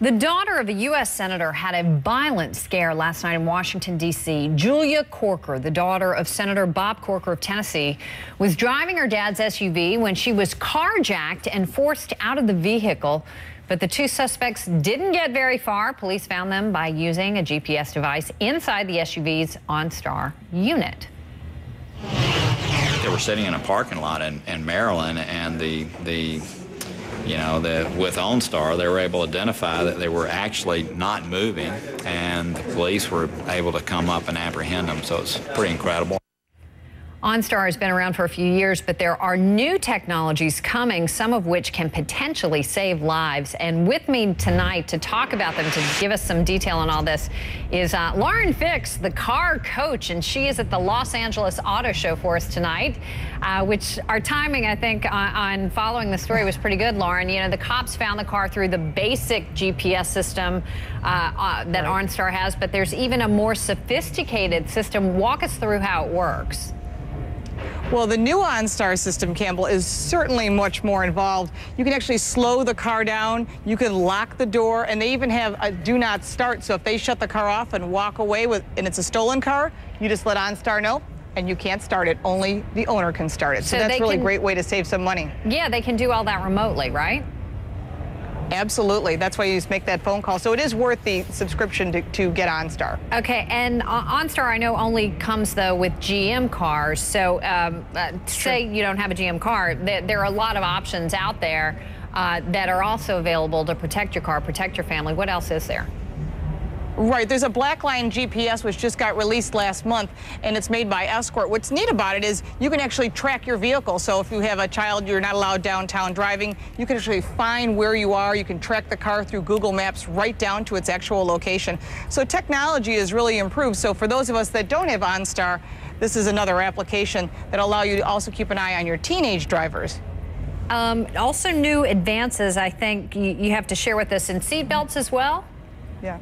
The daughter of a U.S. senator had a violent scare last night in Washington, D.C. Julia Corker, the daughter of Senator Bob Corker of Tennessee, was driving her dad's SUV when she was carjacked and forced out of the vehicle. But the two suspects didn't get very far. Police found them by using a GPS device inside the SUV's OnStar unit. They were sitting in a parking lot in Maryland, and with OnStar, they were able to identify that they were actually not moving, and the police were able to come up and apprehend them. So it's pretty incredible. OnStar has been around for a few years, but there are new technologies coming, some of which can potentially save lives. And with me tonight to talk about them, to give us some detail on all this, is Lauren Fix, the car coach, and she is at the Los Angeles Auto Show for us tonight, which our timing, I think, on following the story was pretty good, Lauren. You know, the cops found the car through the basic GPS system that OnStar has, but there's even a more sophisticated system. Walk us through how it works. Well, the new OnStar system, Campbell, is certainly much more involved. You can actually slow the car down, you can lock the door, and they even have a do not start. So if they shut the car off and walk away and it's a stolen car, you just let OnStar know, and you can't start it. Only the owner can start it. So that's really a great way to save some money. Yeah, they can do all that remotely, right? Absolutely. That's why you just make that phone call. So it is worth the subscription to get OnStar. Okay, and OnStar I know only comes, though, with GM cars. So say you don't have a GM car, there are a lot of options out there that are also available to protect your car, protect your family. What else is there? Right, there's a Blackline GPS which just got released last month, and it's made by Escort. What's neat about it is you can actually track your vehicle. So if you have a child, you're not allowed downtown driving, you can actually find where you are. You can track the car through Google Maps right down to its actual location. So technology has really improved. So for those of us that don't have OnStar, this is another application that'll allow you to also keep an eye on your teenage drivers. Also new advances, I think you have to share with us, in seat belts as well? Yeah.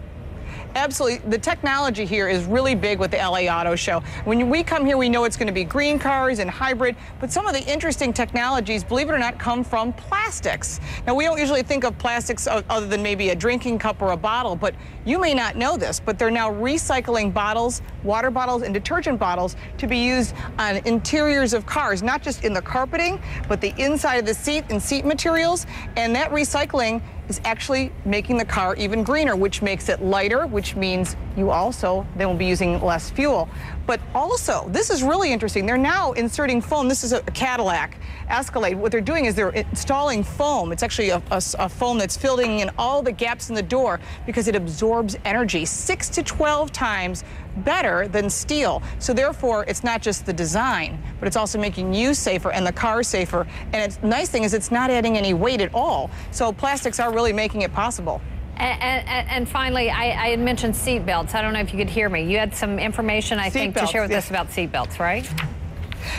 Absolutely. The technology here is really big with the LA Auto Show. When we come here, we know it's going to be green cars and hybrid, but some of the interesting technologies, believe it or not, come from plastics. Now, we don't usually think of plastics other than maybe a drinking cup or a bottle, but you may not know this, but they're now recycling bottles, water bottles, and detergent bottles to be used on interiors of cars, not just in the carpeting, but the inside of the seat and seat materials. And that recycling is actually making the car even greener, which makes it lighter, which means you also then will be using less fuel. But also, this is really interesting. They're now inserting foam. This is a Cadillac Escalade. What they're doing is they're installing foam. It's actually a foam that's filling in all the gaps in the door because it absorbs energy 6 to 12 times better than steel. So therefore, it's not just the design, but it's also making you safer and the car safer. And the nice thing is it's not adding any weight at all. So plastics are really making it possible. And finally, I had mentioned seat belts. I don't know if you could hear me. You had some information, I think, to share with us about seat belts, right?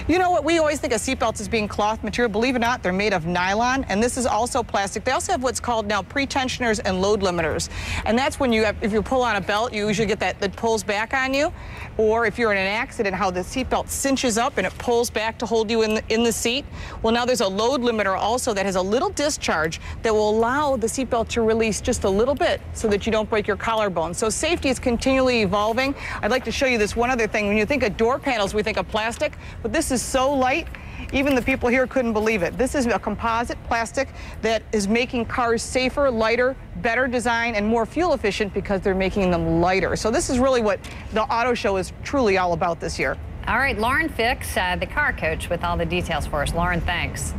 You know what? We always think of seatbelts as being cloth material. Believe it or not, they're made of nylon, and this is also plastic. They also have what's called now pretensioners and load limiters. And that's when if you pull on a belt, you usually get that pulls back on you. Or if you're in an accident, how the seatbelt cinches up and it pulls back to hold you in the seat. Well, now there's a load limiter also that has a little discharge that will allow the seatbelt to release just a little bit so that you don't break your collarbone. So safety is continually evolving. I'd like to show you this one other thing. When you think of door panels, we think of plastic, but this is so light, even the people here couldn't believe it. This is a composite plastic that is making cars safer, lighter, better design, and more fuel efficient because they're making them lighter. So this is really what the auto show is truly all about this year. All right, Lauren Fix, the car coach, with all the details for us. Lauren, thanks.